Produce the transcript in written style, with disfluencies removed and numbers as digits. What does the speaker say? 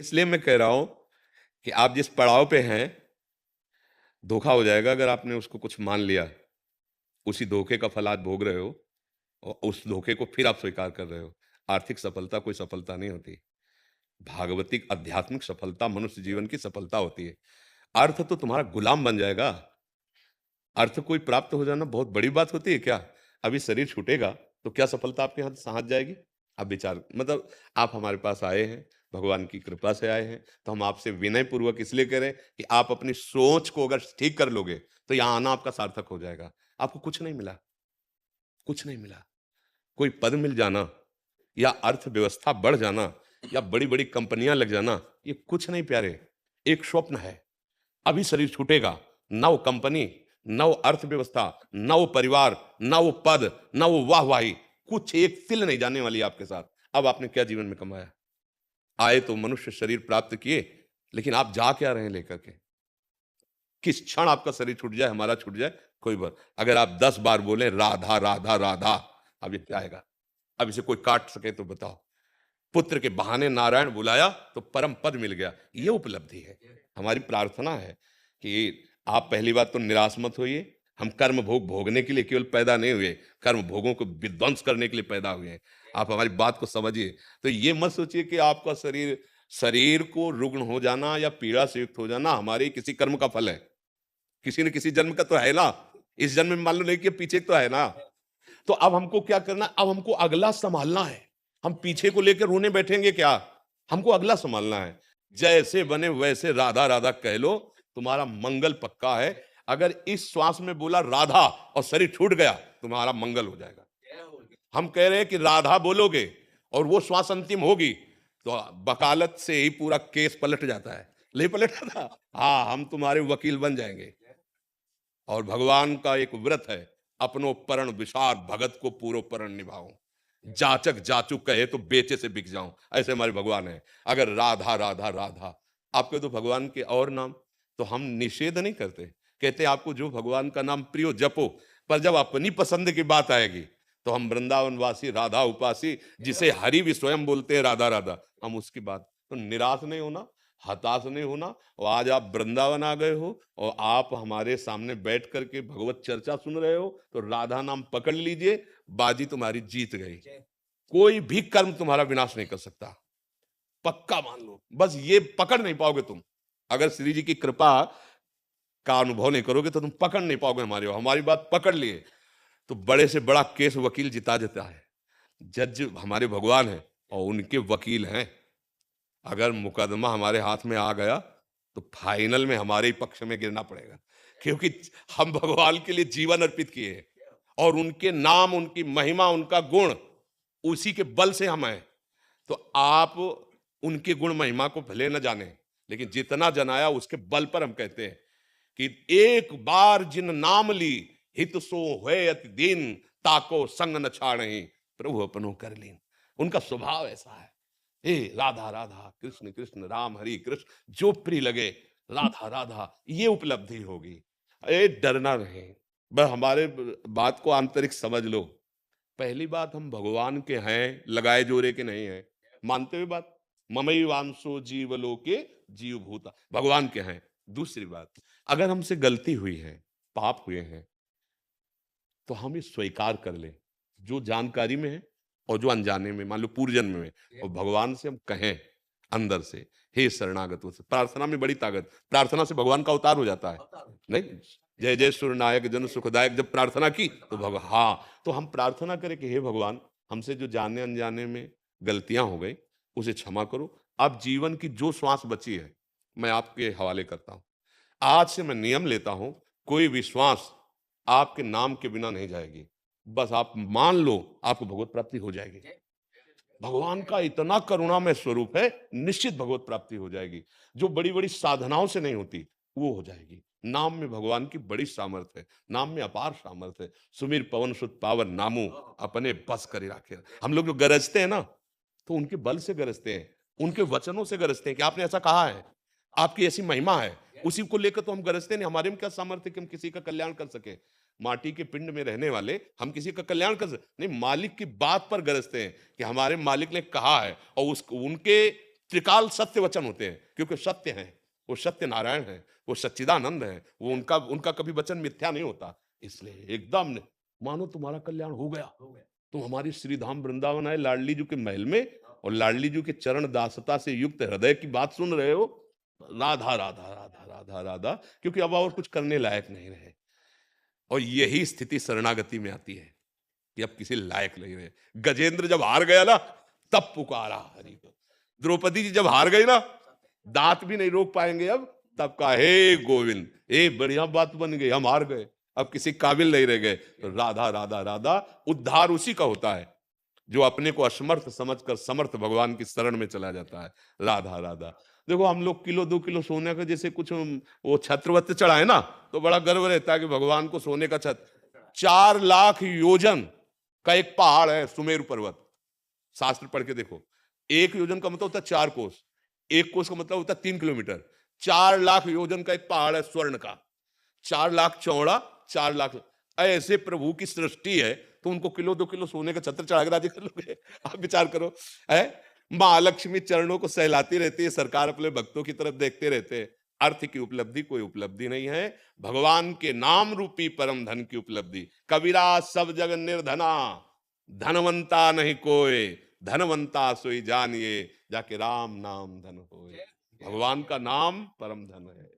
इसलिए मैं कह रहा हूं कि आप जिस पड़ाव पे हैं, धोखा हो जाएगा अगर आपने उसको कुछ मान लिया। उसी धोखे का फल आज भोग रहे हो और उस धोखे को फिर आप स्वीकार कर रहे हो। आर्थिक सफलता कोई सफलता नहीं होती। भागवतिक आध्यात्मिक सफलता मनुष्य जीवन की सफलता होती है। अर्थ तो तुम्हारा गुलाम बन जाएगा। अर्थ कोई प्राप्त हो जाना बहुत बड़ी बात होती है क्या? अभी शरीर छूटेगा तो क्या सफलता आपके हाथ हाथ जाएगी? आप विचार मतलब आप हमारे पास आए हैं, भगवान की कृपा से आए हैं, तो हम आपसे विनय पूर्वक इसलिए कह रहे हैं कि आप अपनी सोच को अगर ठीक कर लोगे तो यहाँ आना आपका सार्थक हो जाएगा। आपको कुछ नहीं मिला, कुछ नहीं मिला। कोई पद मिल जाना या अर्थव्यवस्था बढ़ जाना या बड़ी-बड़ी कंपनियां लग जाना, ये कुछ नहीं प्यारे। एक स्वप्न है। अभी शरीर छूटेगा, नव कंपनी, नव अर्थव्यवस्था, नव परिवार, नव पद, नव वाहवाही, कुछ एक तिल नहीं जाने वाली आपके साथ। अब आपने क्या जीवन में कमाया? आए तो मनुष्य शरीर प्राप्त किए, लेकिन आप जा क्या रहे हैं लेकर के? किस क्षण आपका शरीर छूट जाए, हमारा छूट जाए, कोई बात। अगर आप 10 बार बोले राधा राधा राधा, अब ये क्या आएगा? अब इसे कोई काट सके तो बताओ। पुत्र के बहाने नारायण बुलाया तो परम पद मिल गया। ये उपलब्धि है। हमारी प्रार्थना है कि आप पहली बात तो निराश मत होइए। हम कर्म भोग भोगने के लिए केवल पैदा नहीं हुए, कर्म भोगों को विध्वंस करने के लिए पैदा हुए हैं। आप हमारी बात को समझिए। तो ये मत सोचिए कि आपका शरीर शरीर को रुग्ण हो जाना या पीड़ा से युक्त हो जाना हमारे किसी कर्म का फल है। किसी न किसी जन्म का तो है ना। इस जन्म में मालूम नहीं कि पीछे तो है ना। तो अब हमको क्या करना? अब हमको अगला संभालना है। हम पीछे को लेकर रोने बैठेंगे क्या? हमको अगला संभालना है। जैसे बने वैसे राधा राधा कह लो, तुम्हारा मंगल पक्का है। अगर इस श्वास में बोला राधा और शरीर छूट गया, तुम्हारा मंगल हो जाएगा। हम कह रहे हैं कि राधा बोलोगे और वो श्वास अंतिम होगी तो वकालत से ही पूरा केस पलट जाता है। नहीं पलटा था? हाँ, हम तुम्हारे वकील बन जाएंगे। और भगवान का एक व्रत है, अपनो परण विषाद भगत को पूरो परण निभाऊं। जाचक जाचुक कहे तो बेचे से बिक जाऊं। ऐसे हमारे भगवान है। अगर राधा राधा राधा आपके तो भगवान के और नाम, तो हम निषेध नहीं करते। कहते आपको जो भगवान का नाम प्रियो जपो, पर जब अपनी पसंद की बात आएगी तो हम वृंदावनवासी राधा उपासी, जिसे हरि भी स्वयं बोलते हैं राधा राधा, हम उसकी बात। तो निराश नहीं होना, हताश नहीं होना। और आज आप वृंदावन आ गए हो और आप हमारे सामने बैठ करके भगवत चर्चा सुन रहे हो, तो राधा नाम पकड़ लीजिए, बाजी तुम्हारी जीत गई। कोई भी कर्म तुम्हारा विनाश नहीं कर सकता, पक्का मान लो। बस ये पकड़ नहीं पाओगे तुम। अगर श्री जी की कृपा का अनुभव नहीं करोगे तो तुम पकड़ नहीं पाओगे हमारी बात पकड़ लिए तो बड़े से बड़ा केस वकील जिता देता है। जज हमारे भगवान है और उनके वकील हैं। अगर मुकदमा हमारे हाथ में आ गया तो फाइनल में हमारे ही पक्ष में गिरना पड़ेगा, क्योंकि हम भगवान के लिए जीवन अर्पित किए हैं और उनके नाम, उनकी महिमा, उनका गुण, उसी के बल से हम हैं। तो आप उनके गुण महिमा को भले न जाने, लेकिन जितना जनाया उसके बल पर हम कहते हैं कि एक बार जिन नाम ली, हित सो होए अति दीन, ताको संग न छाड़हि, प्रभु अपनो कर लीन। उनका स्वभाव ऐसा है। हे राधा राधा, कृष्ण कृष्ण, राम हरि कृष्ण, जो प्रिय लगे, राधा राधा, ये उपलब्धि होगी। ए डरना नहीं, बस हमारे बात को आंतरिक समझ लो। पहली बात, हम भगवान के हैं, लगाए जोरे के नहीं हैं। मानते हुए बात, ममई वांसो जीवलोके जीव भूता, भगवान के हैं। दूसरी बात, अगर हमसे गलती हुई है, पाप हुए हैं, तो हम ये स्वीकार कर लें, जो जानकारी में है और जो अनजाने में, मान लो पूर्व जन्म में, और भगवान से हम कहें अंदर से, हे शरणागतों से। प्रार्थना में बड़ी ताकत, प्रार्थना से भगवान का अवतार हो जाता है। नहीं, जय जय सुरनायक जन सुखदायक, जब प्रार्थना की तो भगवान, हाँ, तो हम प्रार्थना करें कि हे भगवान, हमसे जो जाने अनजाने में गलतियां हो गई उसे क्षमा करो। अब जीवन की जो श्वास बची है मैं आपके हवाले करता हूं। आज से मैं नियम लेता हूं, कोई विश्वास आपके नाम के बिना नहीं जाएगी। बस आप मान लो, आपको भगवत प्राप्ति हो जाएगी। भगवान का इतना करुणामय स्वरूप है, निश्चित भगवत प्राप्ति हो जाएगी। जो बड़ी-बड़ी साधनाओं से नहीं होती, वो हो जाएगी। नाम में भगवान की बड़ी सामर्थ्य है, नाम में अपार सामर्थ्य है। सुमिर पवन सुत पावन नामू, अपने बस करे राखे। हम लोग जो गरजते हैं ना, तो उनके बल से गरजते हैं, उनके वचनों से गरजते हैं कि आपने ऐसा कहा है, आपकी ऐसी महिमा है। उसी को लेकर तो हम गरजते नहीं। हमारे में क्या सामर्थ्य कि हम किसी का कल्याण कर सके? माटी के पिंड में रहने वाले हम किसी का कल्याण कर सकते नहीं, मालिक की बात पर गरजते हैं कि हमारे मालिक ने कहा है और उस उनके त्रिकाल सत्य वचन होते हैं, क्योंकि सत्य हैं, वो सत्य नारायण है, वो सच्चिदानंद है, वो उनका उनका कभी वचन मिथ्या नहीं होता। इसलिए एकदम मानो तुम्हारा कल्याण हो गया, तुम हमारी श्रीधाम वृंदावन आए लाडली जी के महल में, और लाडली जी के चरण दासता से युक्त हृदय की बात सुन रहे हो, राधा राधा राधा राधा राधा, क्योंकि अब और कुछ करने लायक नहीं रहे। और यही स्थिति शरणागति में आती है कि अब किसी लायक नहीं रहे। गजेंद्र जब हार गया ना, तब पुकारा हरि को। द्रौपदी जी जब हार गई ना, दांत भी नहीं रोक पाएंगे अब, तब कहा हे गोविंद, ए बढ़िया बात बन गई, हम हार गए, अब किसी काबिल नहीं रह गए। तो राधा राधा राधा, उद्धार उसी का होता है जो अपने को असमर्थ समझकर समर्थ भगवान की शरण में चला जाता है। राधा राधा। देखो हम लोग किलो 2 किलो सोने का जैसे कुछ वो छत्रवत चढ़ाए ना, तो बड़ा गर्व रहता है कि भगवान को सोने का छत्र। 4 लाख योजन का एक पहाड़ है सुमेरु पर्वत, शास्त्र पढ़ के देखो। 1 योजन का मतलब होता है 4 कोस, 1 कोस का मतलब होता है 3 किलोमीटर। 4 लाख योजन का एक पहाड़ है स्वर्ण का, 4 लाख चौड़ा, 4 लाख। ऐसे प्रभु की सृष्टि है, तो उनको किलो 2 किलो सोने का छत्र चढ़ा के राजी कर लोगे? आप विचार करो। है महालक्ष्मी चरणों को सहलाती रहती है, सरकार अपने भक्तों की तरफ देखते रहते हैं। अर्थ की उपलब्धि कोई उपलब्धि नहीं है, भगवान के नाम रूपी परम धन की उपलब्धि। कबीरा सब जग निर्धना, धनवंता नहीं कोई, धनवंता सोई जानिए, जाके राम नाम धन होए। भगवान का नाम परम धन है।